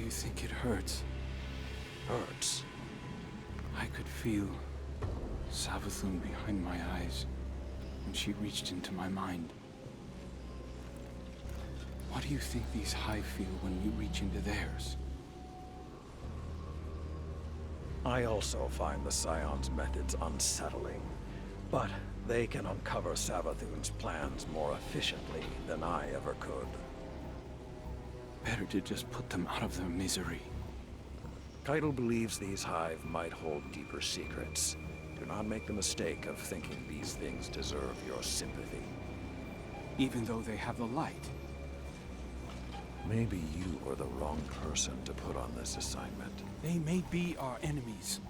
you think it hurts? Hurts? I could feel Savathun behind my eyes when she reached into my mind. What do you think these Hive feel when you reach into theirs? I also find the Scion's methods unsettling, but they can uncover Savathun's plans more efficiently than I ever could. Better to just put them out of their misery. Keitel believes these Hive might hold deeper secrets. Do not make the mistake of thinking these things deserve your sympathy. Even though they have the light. Maybe you were the wrong person to put on this assignment. They may be our enemies,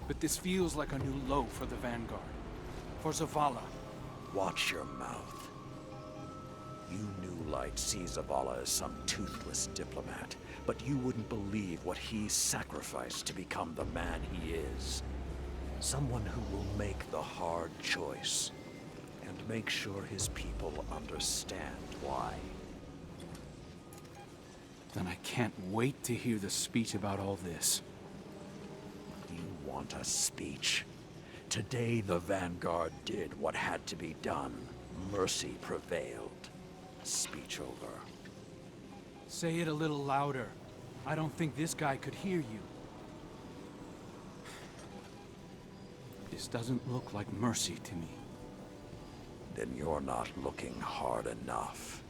but this feels like a new low for the Vanguard. For Zavala. Watch your mouth. You New Light see Zavala as some toothless diplomat, but you wouldn't believe what he's sacrificed to become the man he is. Someone who will make the hard choice, and make sure his people understand why. Then I can't wait to hear the speech about all this. You want a speech? Today the Vanguard did what had to be done. Mercy prevailed. Speech over. Say it a little louder. I don't think this guy could hear you. This doesn't look like mercy to me. Then you're not looking hard enough.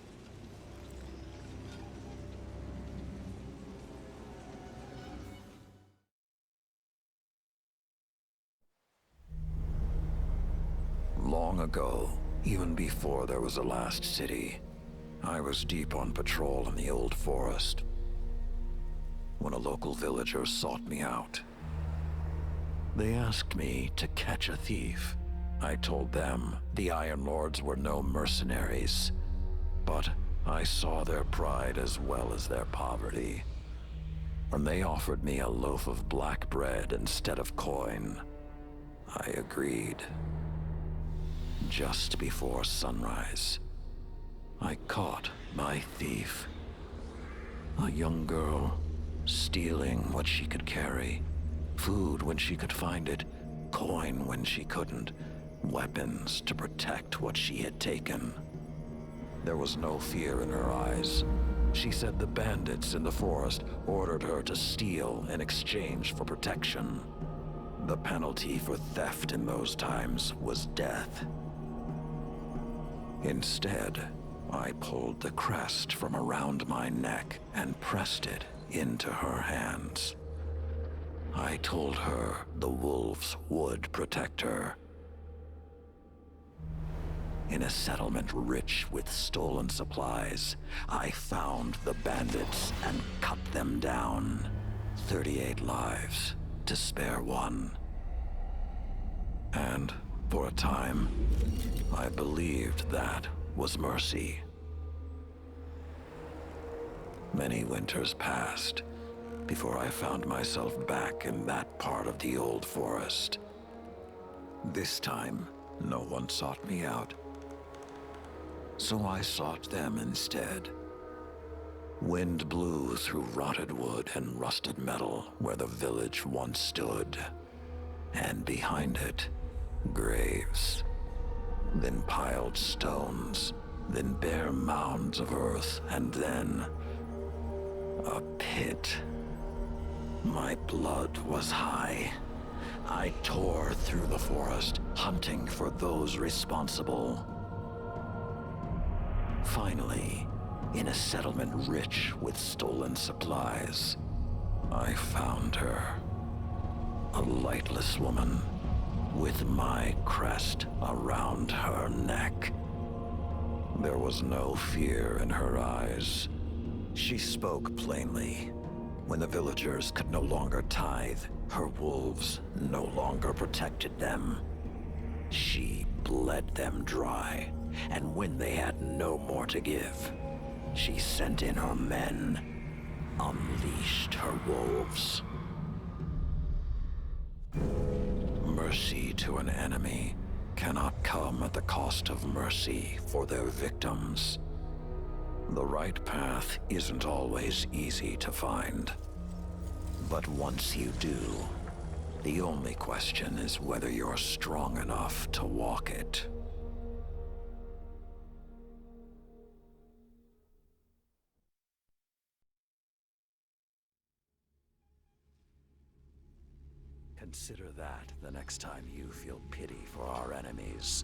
Long ago, even before there was a last city, I was deep on patrol in the old forest when a local villager sought me out. They asked me to catch a thief. I told them the Iron Lords were no mercenaries, but I saw their pride as well as their poverty. When they offered me a loaf of black bread instead of coin, I agreed. Just before sunrise, I caught my thief. A young girl, stealing what she could carry. Food when she could find it, coin when she couldn't, weapons to protect what she had taken. There was no fear in her eyes. She said the bandits in the forest ordered her to steal in exchange for protection. The penalty for theft in those times was death. Instead, I pulled the crest from around my neck and pressed it into her hands. I told her the wolves would protect her. In a settlement rich with stolen supplies, I found the bandits and cut them down. 38 lives to spare one. And for a time, I believed that was mercy. Many winters passed before I found myself back in that part of the old forest. This time, no one sought me out. So I sought them instead. Wind blew through rotted wood and rusted metal where the village once stood. And behind it, graves. Then piled stones, then bare mounds of earth, and then a pit. My blood was high. I tore through the forest, hunting for those responsible. Finally, in a settlement rich with stolen supplies, I found her. A lightless woman, with my crest around her neck. There was no fear in her eyes. She spoke plainly. When the villagers could no longer tithe, her wolves no longer protected them. She bled them dry, and when they had no more to give, she sent in her men, unleashed her wolves. Mercy to an enemy cannot come at the cost of mercy for their victims. The right path isn't always easy to find. But once you do, the only question is whether you're strong enough to walk it. Consider that the next time you feel pity for our enemies.